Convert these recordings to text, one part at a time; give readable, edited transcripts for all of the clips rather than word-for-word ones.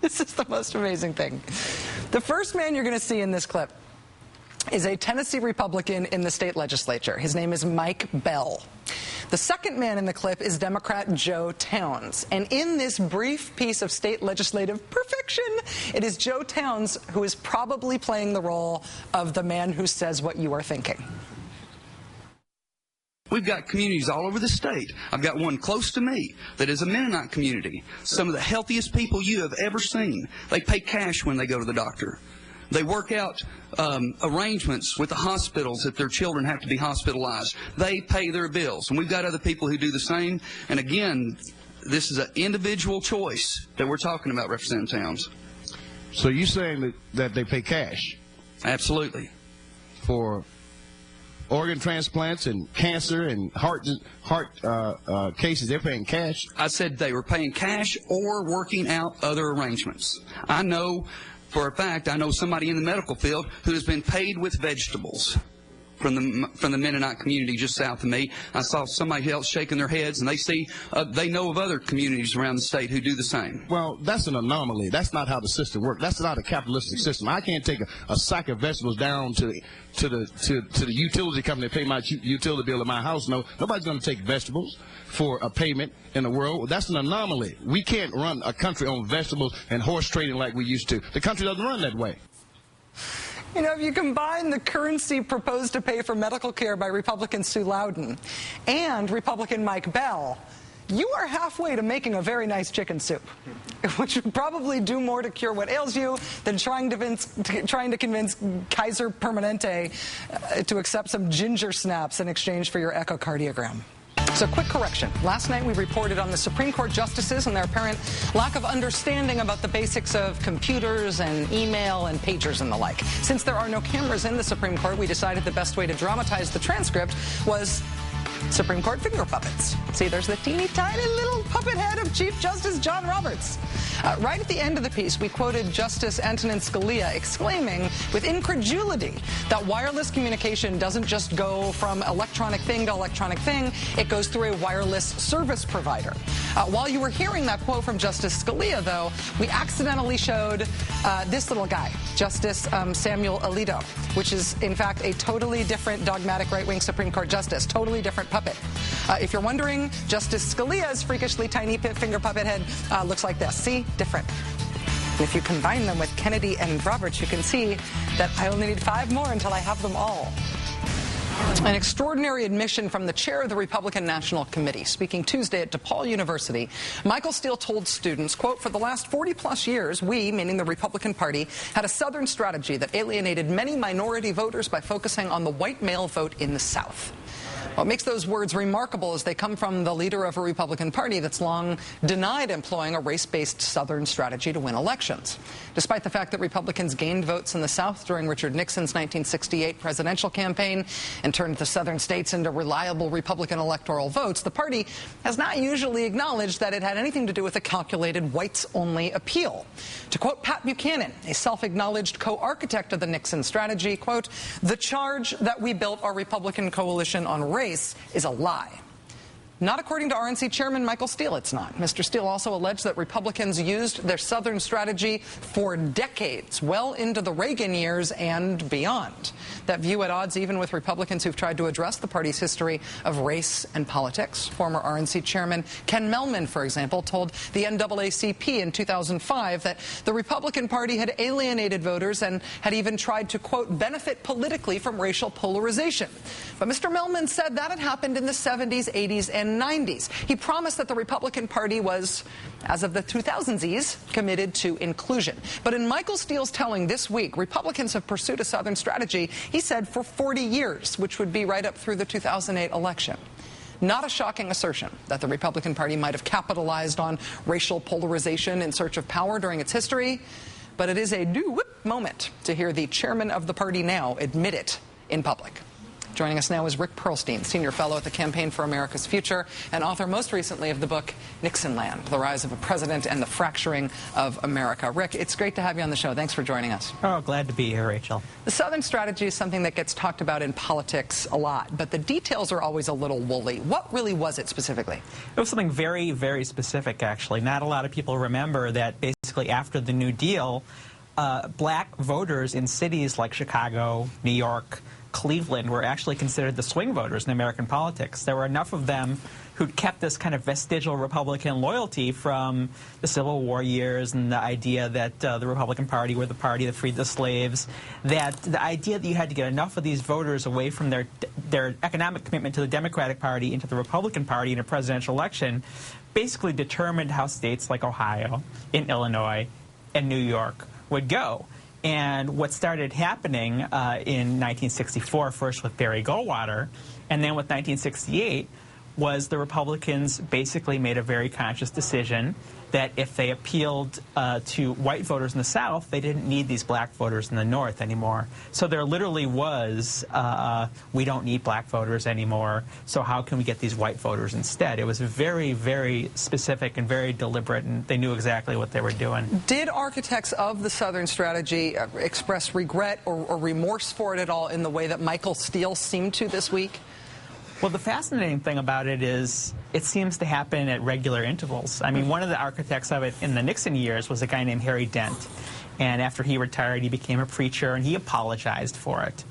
This is the most amazing thing. The first man you're going to see in this clip is a Tennessee Republican in the state legislature. His name is Mike Bell. The second man in the clip is Democrat Joe Towns. And in this brief piece of state legislative perfection, it is Joe Towns who is probably playing the role of the man who says what you are thinking. We've got communities all over the state. I've got one close to me that is a Mennonite community. Some of the healthiest people you have ever seen. They pay cash when they go to the doctor. They work out arrangements with the hospitals if their children have to be hospitalized. They pay their bills. And we've got other people who do the same. And again, this is an individual choice that we're talking about, Representative Towns. So you're saying that they pay cash? Absolutely. For organ transplants and cancer and heart cases, they're paying cash? I said they were paying cash or working out other arrangements. I know for a fact, I know somebody in the medical field who has been paid with vegetables from the Mennonite community just south of me. I saw somebody else shaking their heads, and they know of other communities around the state who do the same. Well, that's an anomaly. That's not how the system works. That's not a capitalistic system. I can't take a sack of vegetables down to the utility company to pay my utility bill at my house. No, nobody's going to take vegetables for a payment in the world. That's an anomaly. We can't run a country on vegetables and horse trading like we used to. The country doesn't run that way. You know, if you combine the currency proposed to pay for medical care by Republican Sue Loudon and Republican Mike Bell, you are halfway to making a very nice chicken soup, which would probably do more to cure what ails you than trying to convince Kaiser Permanente to accept some ginger snaps in exchange for your echocardiogram. So quick correction. Last night we reported on the Supreme Court justices and their apparent lack of understanding about the basics of computers and email and pagers and the like. Since there are no cameras in the Supreme Court, we decided the best way to dramatize the transcript was Supreme Court finger puppets. See, there's the teeny tiny little puppet head of Chief Justice John Roberts. Right at the end of the piece, we quoted Justice Antonin Scalia exclaiming with incredulity that wireless communication doesn't just go from electronic thing to electronic thing, it goes through a wireless service provider. While you were hearing that quote from Justice Scalia, though, we accidentally showed this little guy, Justice Samuel Alito, which is, in fact, a totally different dogmatic right-wing Supreme Court justice, totally different puppet. If you're wondering, Justice Scalia's freakishly tiny finger puppet head looks like this. See? Different. And if you combine them with Kennedy and Roberts, you can see that I only need 5 more until I have them all. An extraordinary admission from the chair of the Republican National Committee. Speaking Tuesday at DePaul University, Michael Steele told students, quote, "For the last 40-plus years, we, meaning the Republican Party, had a Southern strategy that alienated many minority voters by focusing on the white male vote in the South." What makes those words remarkable is they come from the leader of a Republican Party that's long denied employing a race-based Southern strategy to win elections. Despite the fact that Republicans gained votes in the South during Richard Nixon's 1968 presidential campaign and turned the Southern states into reliable Republican electoral votes, the party has not usually acknowledged that it had anything to do with a calculated whites-only appeal. To quote Pat Buchanan, a self-acknowledged co-architect of the Nixon strategy, quote, "The charge that we built our Republican coalition on race is a lie." Not according to RNC Chairman Michael Steele, it's not. Mr. Steele also alleged that Republicans used their Southern strategy for decades, well into the Reagan years and beyond. That view at odds even with Republicans who've tried to address the party's history of race and politics. Former RNC Chairman Ken Mehlman, for example, told the NAACP in 2005 that the Republican Party had alienated voters and had even tried to, quote, benefit politically from racial polarization. But Mr. Mehlman said that had happened in the 70s, 80s, and 90s. He promised that the Republican Party was, as of the 2000s, committed to inclusion. But in Michael Steele's telling this week, Republicans have pursued a Southern strategy, he said, for 40 years, which would be right up through the 2008 election. Not a shocking assertion that the Republican Party might have capitalized on racial polarization in search of power during its history, but it is a do-whoop moment to hear the chairman of the party now admit it in public. Joining us now is Rick Perlstein, senior fellow at the Campaign for America's Future and author most recently of the book Nixonland, The Rise of a President and the Fracturing of America. Rick, it's great to have you on the show. Thanks for joining us. Oh, glad to be here, Rachel. The Southern strategy is something that gets talked about in politics a lot, but the details are always a little woolly. What really was it specifically? It was something very, very specific, actually. Not a lot of people remember that basically basically after the New Deal, black voters in cities like Chicago, New York, Cleveland were actually considered the swing voters in American politics. There were enough of them who'd kept this kind of vestigial Republican loyalty from the Civil War years and the idea that the Republican Party were the party that freed the slaves, that the idea that you had to get enough of these voters away from their economic commitment to the Democratic Party into the Republican Party in a presidential election basically determined how states like Ohio, in Illinois, and New York would go. And what started happening in 1964, first with Barry Goldwater, and then with 1968, was the Republicans basically made a very conscious decision that if they appealed to white voters in the South, they didn't need these black voters in the North anymore. So there literally was, we don't need black voters anymore, so how can we get these white voters instead? It was very, very specific and very deliberate, and they knew exactly what they were doing. Did architects of the Southern strategy express regret or remorse for it at all in the way that Michael Steele seemed to this week? Well, the fascinating thing about it is it seems to happen at regular intervals. I mean, one of the architects of it in the Nixon years was a guy named Harry Dent. And after he retired, he became a preacher, and he apologized for it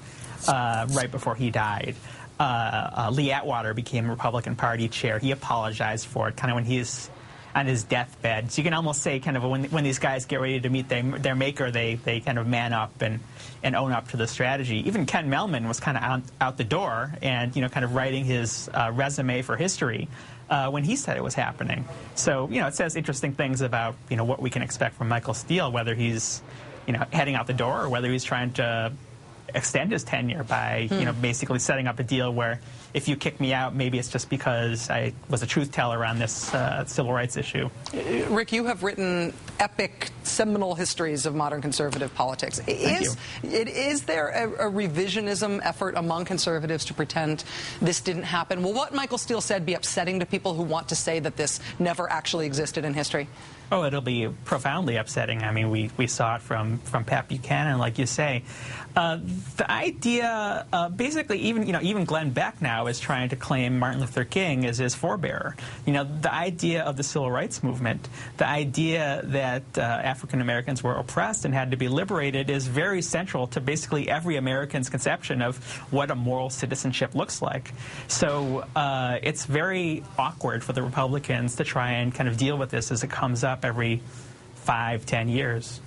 right before he died. Lee Atwater became Republican Party chair. He apologized for it kind of when he's on his deathbed. So you can almost say kind of when these guys get ready to meet their maker, they kind of man up and own up to the strategy. Even Ken Mehlman was kind of out the door and, you know, kind of writing his resume for history when he said it was happening. So, you know, it says interesting things about, you know, what we can expect from Michael Steele, whether he's, you know, heading out the door or whether he's trying to extend his tenure by, you know, basically setting up a deal where if you kick me out, maybe it's just because I was a truth teller on this civil rights issue. Rick, you have written epic, seminal histories of modern conservative politics. Is there a revisionism effort among conservatives to pretend this didn't happen? Will what Michael Steele said be upsetting to people who want to say that this never actually existed in history? Oh, it'll be profoundly upsetting. I mean, we saw it from Pat Buchanan, like you say. The idea, basically, even Glenn Beck now is trying to claim Martin Luther King as his forebearer. You know, the idea of the civil rights movement, the idea that African Americans were oppressed and had to be liberated is very central to basically every American's conception of what a moral citizenship looks like. So it's very awkward for the Republicans to try and kind of deal with this as it comes up every 5-10 years.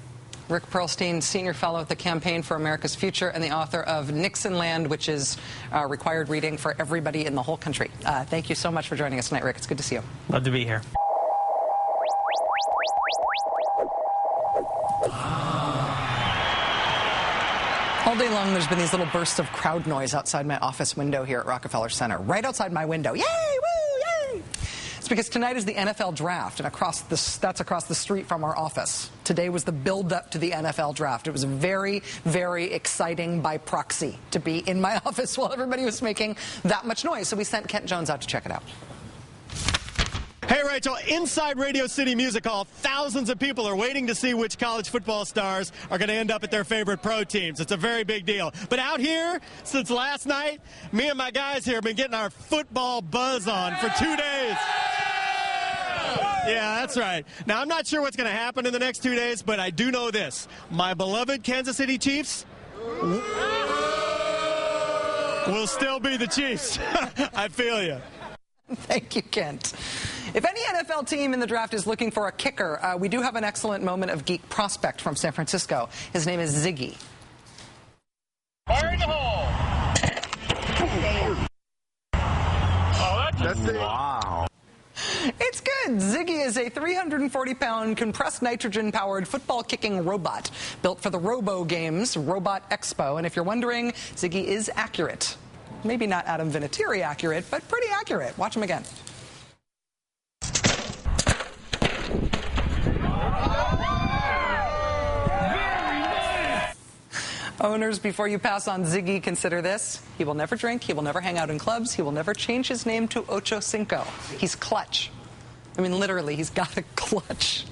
Rick Perlstein, Senior Fellow at the Campaign for America's Future and the author of Nixonland, which is required reading for everybody in the whole country. Thank you so much for joining us tonight, Rick. It's good to see you. Love to be here. All day long, there's been these little bursts of crowd noise outside my office window here at Rockefeller Center, right outside my window. Yay! Woo! Yay! It's because tonight is the NFL draft, and that's across the street from our office. Today was the build-up to the NFL draft. It was very, very exciting by proxy to be in my office while everybody was making that much noise. So we sent Kent Jones out to check it out. Hey, Rachel, inside Radio City Music Hall, thousands of people are waiting to see which college football stars are going to end up at their favorite pro teams. It's a very big deal. But out here, since last night, me and my guys here have been getting our football buzz on for 2 days. Yeah, that's right. Now, I'm not sure what's going to happen in the next 2 days, but I do know this. My beloved Kansas City Chiefs will still be the Chiefs. I feel you. Thank you, Kent. If any NFL team in the draft is looking for a kicker, we do have an excellent moment of geek prospect from San Francisco. His name is Ziggy. Fire in the hole. Oh, that's it. Wow. It's good. Ziggy is a 340-pound compressed nitrogen-powered football-kicking robot built for the Robo Games Robot Expo. And if you're wondering, Ziggy is accurate. Maybe not Adam Vinatieri accurate, but pretty accurate. Watch him again. Owners, before you pass on Ziggy, consider this. He will never drink. He will never hang out in clubs. He will never change his name to Ocho Cinco. He's clutch. I mean, literally, he's got a clutch.